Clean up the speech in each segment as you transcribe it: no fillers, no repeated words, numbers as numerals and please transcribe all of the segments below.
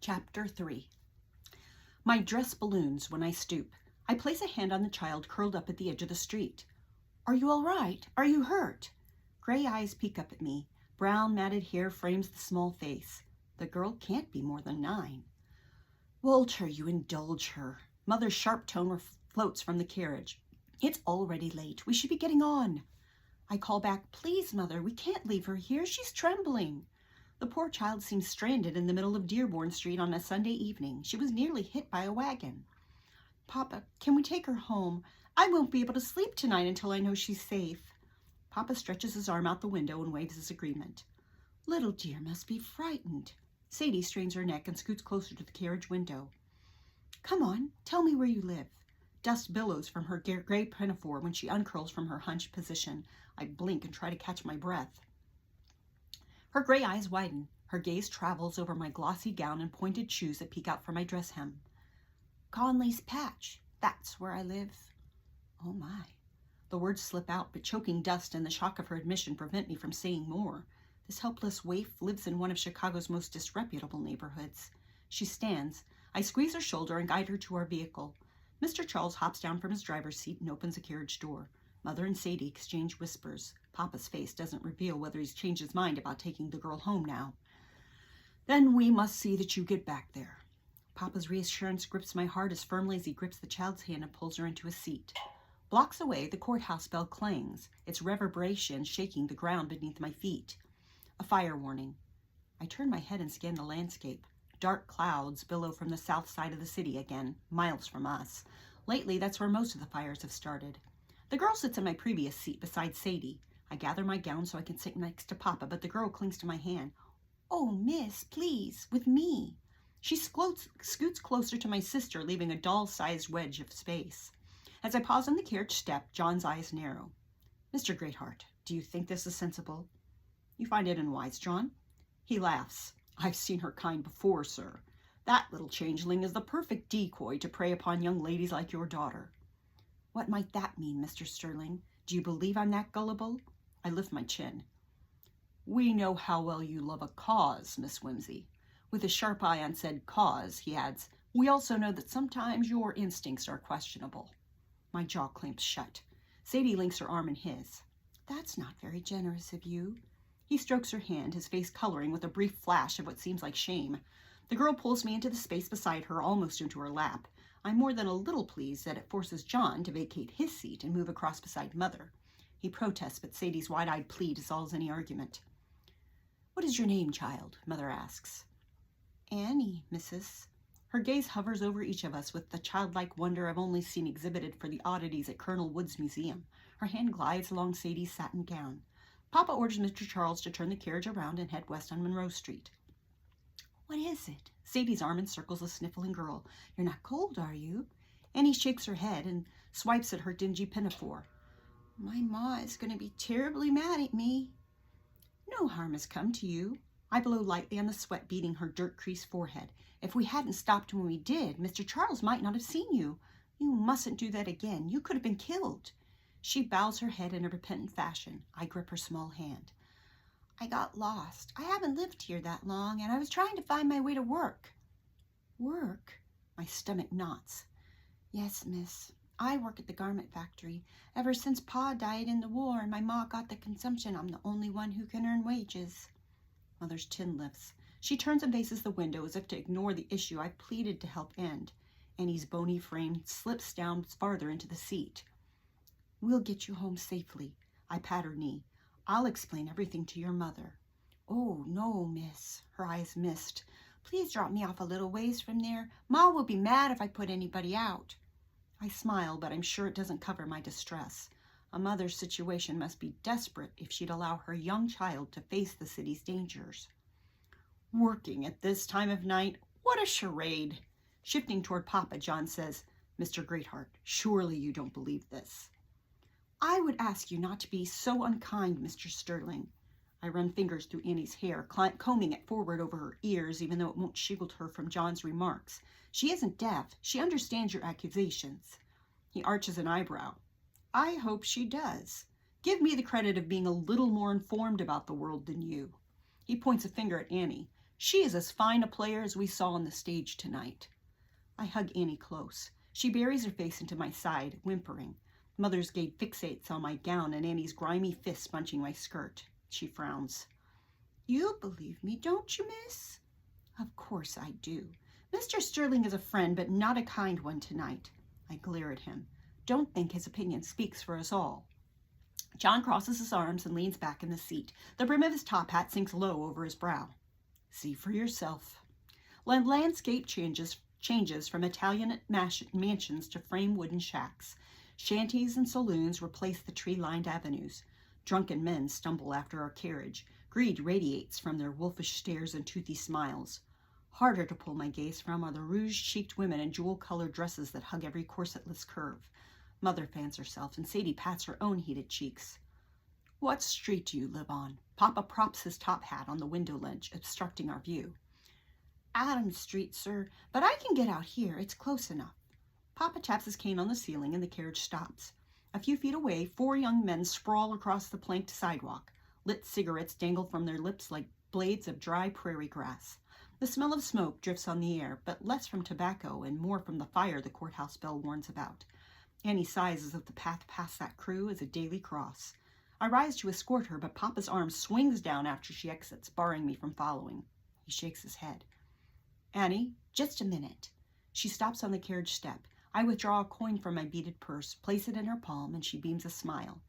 Chapter 3. My dress balloons when I stoop. I place a hand on the child curled up at the edge of the street. Are you all right? Are you hurt? Gray eyes peek up at me. Brown matted hair frames the small face. The girl can't be more than 9. Walter, you indulge her. Mother's sharp tone floats from the carriage. It's already late. We should be getting on. I call back, please, Mother, we can't leave her here. She's trembling. The poor child seems stranded in the middle of Dearborn Street on a Sunday evening. She was nearly hit by a wagon. Papa, can we take her home? I won't be able to sleep tonight until I know she's safe. Papa stretches his arm out the window and waves his agreement. Little dear must be frightened. Sadie strains her neck and scoots closer to the carriage window. Come on, tell me where you live. Dust billows from her gray pinafore when she uncurls from her hunched position. I blink and try to catch my breath. Her gray eyes widen. Her gaze travels over my glossy gown and pointed shoes that peek out from my dress hem. Conley's Patch. That's where I live. Oh my. The words slip out, but choking dust and the shock of her admission prevent me from saying more. This helpless waif lives in one of Chicago's most disreputable neighborhoods. She stands. I squeeze her shoulder and guide her to our vehicle. Mr. Charles hops down from his driver's seat and opens the carriage door. Mother and Sadie exchange whispers. Papa's face doesn't reveal whether he's changed his mind about taking the girl home now. Then we must see that you get back there. Papa's reassurance grips my heart as firmly as he grips the child's hand and pulls her into a seat. Blocks away, the courthouse bell clangs, its reverberation shaking the ground beneath my feet. A fire warning. I turn my head and scan the landscape. Dark clouds billow from the south side of the city again, miles from us. Lately, that's where most of the fires have started. The girl sits in my previous seat beside Sadie. I gather my gown so I can sit next to Papa, but the girl clings to my hand. Oh, miss, please, with me. She scoots closer to my sister, leaving a doll-sized wedge of space. As I pause on the carriage step, John's eyes narrow. Mr. Greatheart, do you think this is sensible? You find it unwise, John? He laughs. I've seen her kind before, sir. That little changeling is the perfect decoy to prey upon young ladies like your daughter. What might that mean, Mr. Sterling? Do you believe I'm that gullible? I lift my chin. We know how well you love a cause, Miss Whimsy. With a sharp eye on said cause, he adds, we also know that sometimes your instincts are questionable. My jaw clamps shut. Sadie links her arm in his. That's not very generous of you. He strokes her hand, his face coloring with a brief flash of what seems like shame. The girl pulls me into the space beside her, almost into her lap. I'm more than a little pleased that it forces John to vacate his seat and move across beside Mother. He protests, but Sadie's wide-eyed plea dissolves any argument. What is your name, child? Mother asks. Annie, Mrs. Her gaze hovers over each of us with the childlike wonder I've only seen exhibited for the oddities at Colonel Wood's museum. Her hand glides along Sadie's satin gown. Papa orders Mr. Charles to turn the carriage around and head west on Monroe Street. What is it? Sadie's arm encircles the sniffling girl. You're not cold, are you? Annie shakes her head and swipes at her dingy pinafore. My ma is going to be terribly mad at me. No harm has come to you. I blow lightly on the sweat beading her dirt-creased forehead. If we hadn't stopped when we did, Mr. Charles might not have seen you. You mustn't do that again. You could have been killed. She bows her head in a repentant fashion. I grip her small hand. I got lost. I haven't lived here that long, and I was trying to find my way to work. Work? My stomach knots. Yes, miss. I work at the garment factory. Ever since Pa died in the war and my ma got the consumption, I'm the only one who can earn wages. Mother's chin lifts. She turns and faces the window as if to ignore the issue I pleaded to help end. Annie's bony frame slips down farther into the seat. We'll get you home safely. I pat her knee. I'll explain everything to your mother. Oh, no, miss. Her eyes mist. Please drop me off a little ways from there. Ma will be mad if I put anybody out. I smile, but I'm sure it doesn't cover my distress. A mother's situation must be desperate if she'd allow her young child to face the city's dangers. Working at this time of night? What a charade. Shifting toward Papa, John says, Mr. Greatheart, surely you don't believe this. I would ask you not to be so unkind, Mr. Sterling. I run fingers through Annie's hair, combing it forward over her ears, even though it won't shield her from John's remarks. She isn't deaf. She understands your accusations. He arches an eyebrow. I hope she does. Give me the credit of being a little more informed about the world than you. He points a finger at Annie. She is as fine a player as we saw on the stage tonight. I hug Annie close. She buries her face into my side, whimpering. Mother's gaze fixates on my gown and Annie's grimy fist bunching my skirt. She frowns. You believe me, don't you, miss? Of course I do. Mr. Sterling is a friend, but not a kind one tonight. I glare at him. Don't think his opinion speaks for us all. John crosses his arms and leans back in the seat. The brim of his top hat sinks low over his brow. See for yourself. The landscape changes from Italian mansions to frame wooden shacks. Shanties and saloons replace the tree-lined avenues. Drunken men stumble after our carriage. Greed radiates from their wolfish stares and toothy smiles. Harder to pull my gaze from are the rouge-cheeked women in jewel-colored dresses that hug every corsetless curve. Mother fans herself, and Sadie pats her own heated cheeks. What street do you live on? Papa props his top hat on the window ledge, obstructing our view. Adams Street, sir, but I can get out here. It's close enough. Papa taps his cane on the ceiling, and the carriage stops. A few feet away, 4 young men sprawl across the planked sidewalk. Lit cigarettes dangle from their lips like blades of dry prairie grass. The smell of smoke drifts on the air, but less from tobacco and more from the fire the courthouse bell warns about. Annie sighs as if the path past that crew is a daily cross. I rise to escort her, but Papa's arm swings down after she exits, barring me from following. He shakes his head. Annie, just a minute. She stops on the carriage step. I withdraw a coin from my beaded purse, place it in her palm, and she beams a smile.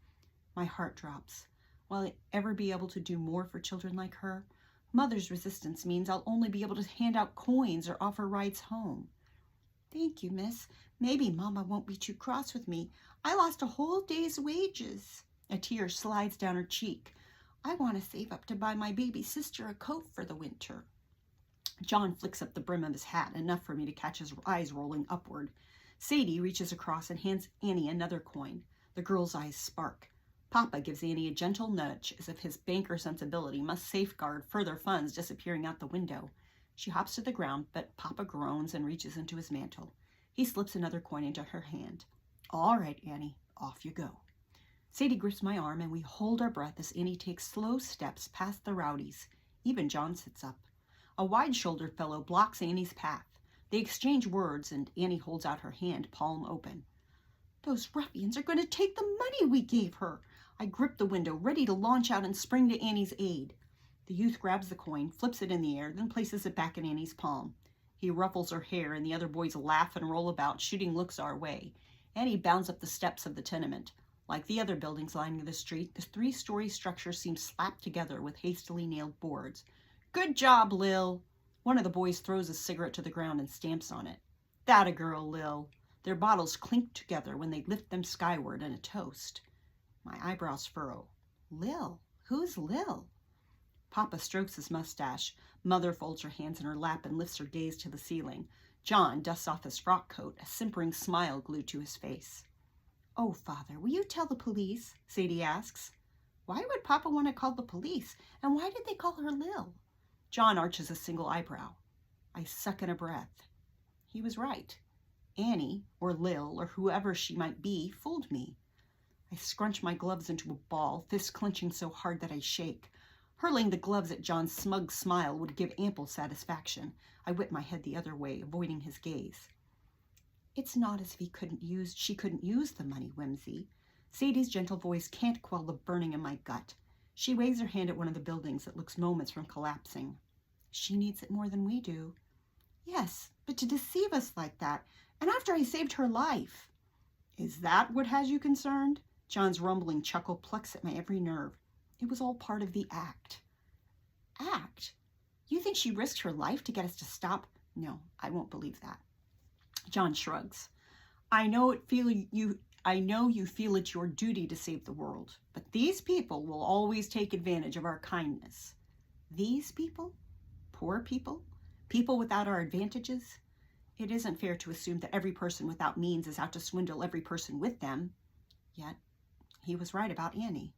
My heart drops. Will I ever be able to do more for children like her? Mother's resistance means I'll only be able to hand out coins or offer rides home. Thank you, miss. Maybe Mama won't be too cross with me. I lost a whole day's wages. A tear slides down her cheek. I want to save up to buy my baby sister a coat for the winter. John flicks up the brim of his hat, enough for me to catch his eyes rolling upward. Sadie reaches across and hands Annie another coin. The girl's eyes spark. Papa gives Annie a gentle nudge, as if his banker sensibility must safeguard further funds disappearing out the window. She hops to the ground, but Papa groans and reaches into his mantle. He slips another coin into her hand. All right, Annie, off you go. Sadie grips my arm, and we hold our breath as Annie takes slow steps past the rowdies. Even John sits up. A wide-shouldered fellow blocks Annie's path. They exchange words, and Annie holds out her hand, palm open. Those ruffians are going to take the money we gave her. I grip the window, ready to launch out and spring to Annie's aid. The youth grabs the coin, flips it in the air, then places it back in Annie's palm. He ruffles her hair, and the other boys laugh and roll about, shooting looks our way. Annie bounds up the steps of the tenement. Like the other buildings lining the street, the 3-story structure seems slapped together with hastily nailed boards. Good job, Lil. One of the boys throws a cigarette to the ground and stamps on it. That a girl, Lil. Their bottles clink together when they lift them skyward in a toast. My eyebrows furrow. Lil? Who's Lil? Papa strokes his mustache. Mother folds her hands in her lap and lifts her gaze to the ceiling. John dusts off his frock coat, a simpering smile glued to his face. Oh, Father, will you tell the police? Sadie asks. Why would Papa want to call the police? And why did they call her Lil? John arches a single eyebrow. I suck in a breath. He was right. Annie, or Lil, or whoever she might be, fooled me. I scrunch my gloves into a ball, fists clenching so hard that I shake. Hurling the gloves at John's smug smile would give ample satisfaction. I whip my head the other way, avoiding his gaze. It's not as if she couldn't use the money, Whimsy. Sadie's gentle voice can't quell the burning in my gut. She waves her hand at one of the buildings that looks moments from collapsing. She needs it more than we do. Yes, but to deceive us like that, and after I saved her life. Is that what has you concerned? John's rumbling chuckle plucks at my every nerve. It was all part of the act. Act? You think she risked her life to get us to stop? No, I won't believe that. John shrugs. I know you feel it's your duty to save the world, but these people will always take advantage of our kindness. These people? Poor people? People without our advantages? It isn't fair to assume that every person without means is out to swindle every person with them. Yet, he was right about Annie.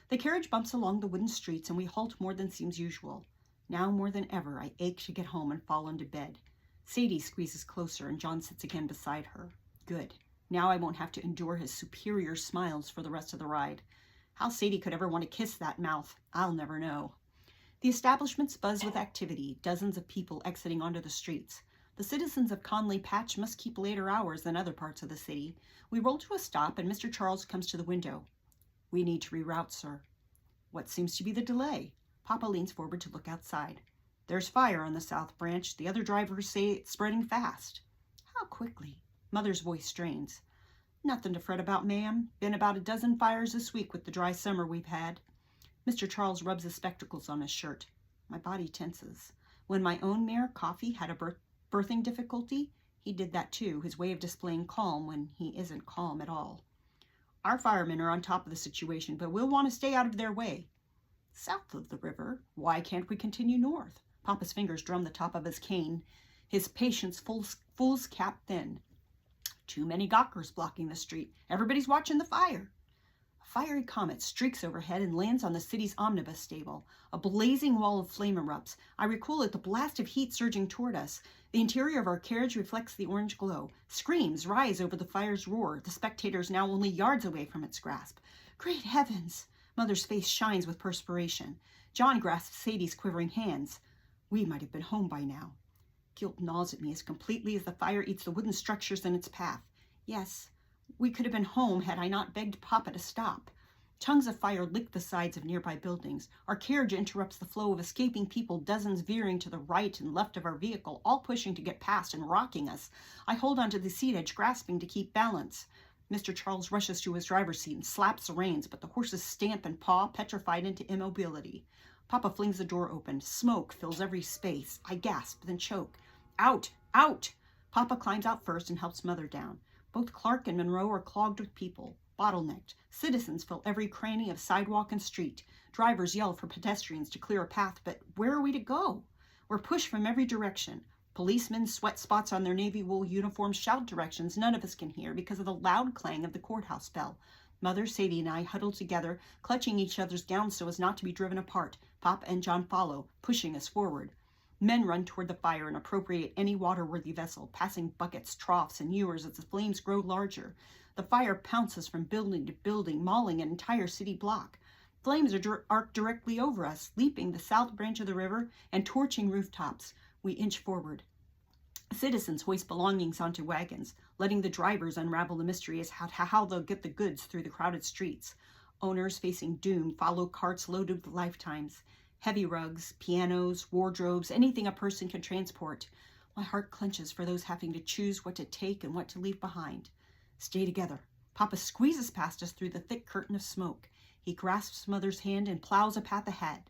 The carriage bumps along the wooden streets, and we halt more than seems usual. Now more than ever, I ache to get home and fall into bed. Sadie squeezes closer, and John sits again beside her. Good. Now I won't have to endure his superior smiles for the rest of the ride. How Sadie could ever want to kiss that mouth, I'll never know. The establishments buzz with activity, dozens of people exiting onto the streets. The citizens of Conley Patch must keep later hours than other parts of the city. We roll to a stop and Mr. Charles comes to the window. We need to reroute, sir. What seems to be the delay? Papa leans forward to look outside. There's fire on the South Branch. The other drivers say it's spreading fast. How quickly? Mother's voice strains. Nothing to fret about, ma'am. Been about a dozen fires this week with the dry summer we've had. Mr. Charles rubs his spectacles on his shirt. My body tenses. When my own mare, Coffee, had a birthing difficulty, he did that too, his way of displaying calm when he isn't calm at all. Our firemen are on top of the situation, but we'll want to stay out of their way. South of the river, why can't we continue north? Papa's fingers drum the top of his cane, his patience fool's cap thin. Too many gawkers blocking the street. Everybody's watching the fire. A fiery comet streaks overhead and lands on the city's omnibus stable. A blazing wall of flame erupts. I recoil at the blast of heat surging toward us. The interior of our carriage reflects the orange glow. Screams rise over the fire's roar, the spectators now only yards away from its grasp. Great heavens! Mother's face shines with perspiration. John grasps Sadie's quivering hands. We might have been home by now. Guilt gnaws at me as completely as the fire eats the wooden structures in its path. Yes, we could have been home had I not begged Papa to stop. Tongues of fire lick the sides of nearby buildings. Our carriage interrupts the flow of escaping people, dozens veering to the right and left of our vehicle, all pushing to get past and rocking us. I hold onto the seat edge, grasping to keep balance. Mr. Charles rushes to his driver's seat and slaps the reins, but the horses stamp and paw, petrified into immobility. Papa flings the door open. Smoke fills every space. I gasp, then choke. Out! Out! Papa climbs out first and helps Mother down. Both Clark and Monroe are clogged with people, bottlenecked. Citizens fill every cranny of sidewalk and street. Drivers yell for pedestrians to clear a path, but where are we to go? We're pushed from every direction. Policemen, sweat spots on their navy wool uniforms, shout directions none of us can hear because of the loud clang of the courthouse bell. Mother, Sadie, and I huddle together, clutching each other's gowns so as not to be driven apart. Papa and John follow, pushing us forward. Men run toward the fire and appropriate any water-worthy vessel, passing buckets, troughs, and ewers as the flames grow larger. The fire pounces from building to building, mauling an entire city block. Flames are arced directly over us, leaping the south branch of the river and torching rooftops. We inch forward. Citizens hoist belongings onto wagons, letting the drivers unravel the mystery as how they'll get the goods through the crowded streets. Owners facing doom follow carts loaded with lifetimes. Heavy rugs, pianos, wardrobes, anything a person can transport. My heart clenches for those having to choose what to take and what to leave behind. Stay together. Papa squeezes past us through the thick curtain of smoke. He grasps Mother's hand and plows a path ahead.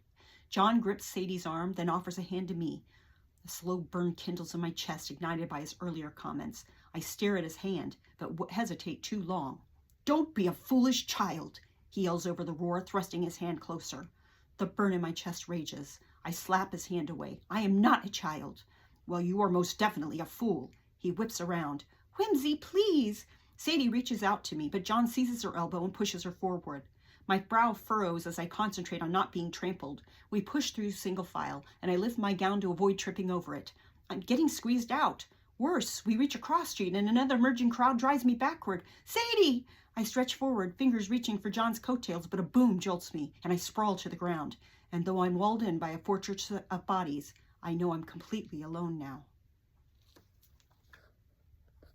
John grips Sadie's arm, then offers a hand to me. A slow burn kindles in my chest, ignited by his earlier comments. I stare at his hand, but hesitate too long. Don't be a foolish child, he yells over the roar, thrusting his hand closer. The burn in my chest rages. I slap his hand away. I am not a child. Well, you are most definitely a fool. He whips around. Whimsy, please. Sadie reaches out to me, but John seizes her elbow and pushes her forward. My brow furrows as I concentrate on not being trampled. We push through single file, and I lift my gown to avoid tripping over it. I'm getting squeezed out. Worse, we reach a cross street, and another merging crowd drives me backward. Sadie! I stretch forward, fingers reaching for John's coattails, but a boom jolts me, and I sprawl to the ground. And though I'm walled in by a fortress of bodies, I know I'm completely alone now.